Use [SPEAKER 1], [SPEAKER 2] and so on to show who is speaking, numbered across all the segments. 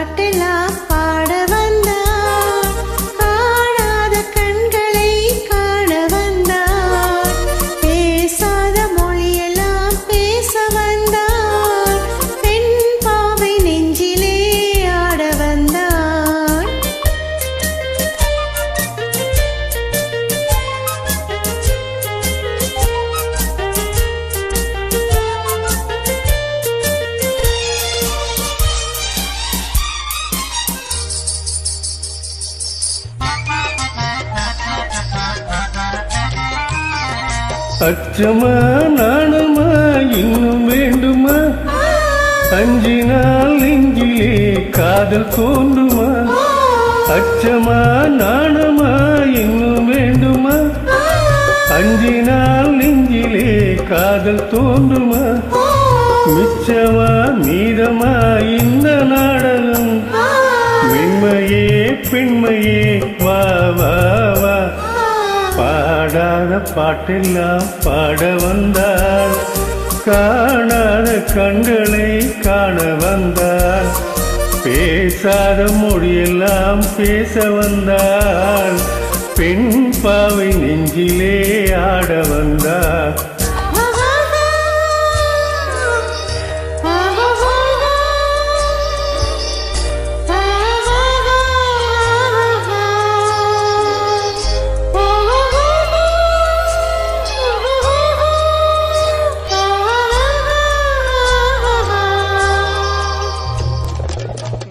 [SPEAKER 1] பாட்டெல்லாம் பாட வந்தார். காணாத கண்களை காண வந்தார். பேசாத மொழியெல்லாம் பேச வந்தார். பெண் பாவை நெஞ்சிலே ஆட வந்தார்.
[SPEAKER 2] அச்சமா நாணமா இன்னும் வேண்டுமா? அஞ்சினால் நெஞ்சிலே காதல் தோன்றுமா? அச்சமா நாணமா இன்னும் வேண்டுமா? அஞ்சினால் நெஞ்சிலே காதல் தோன்றுமா? மிச்சமா மீதமா இந்த நாடகம்? மென்மையே பெண்மையே வா வா வா. பாடாத பாட்டெல்லாம் பாட வந்தாள். காணாத கண்களை காண வந்தாள். பேசாத மொழியெல்லாம் பேச வந்தாள். பெண் பாவை நெஞ்சிலே ஆட வந்தாள்.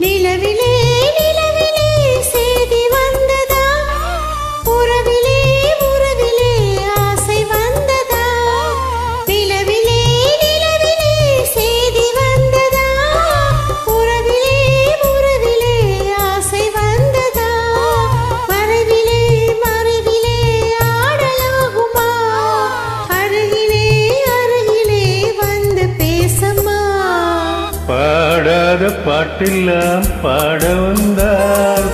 [SPEAKER 1] நிலவிலே நிலவிலே செய்தி வந்ததா? உறவிலே உறவிலே ஆசை வந்ததா? நிலவிலே நிலவிலே செய்தி வந்ததா? உறவிலே உறவிலே ஆசை வந்ததா? மறைவிலே மறைவிலே ஆடலாகுமா? அருகிலே அருகிலே வந்து பேசமா?
[SPEAKER 2] பாடாத பாட்டெல்லாம் பாட வந்தார்.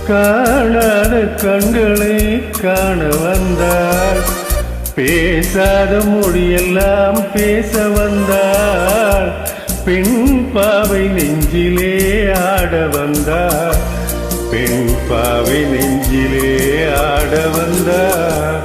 [SPEAKER 2] காணாத கண்களை காண வந்தார். பேசாத மொழியெல்லாம் பேச வந்தார். பெண் பாவை நெஞ்சிலே ஆட வந்தார். பெண் பாவை நெஞ்சிலே ஆட வந்தார்.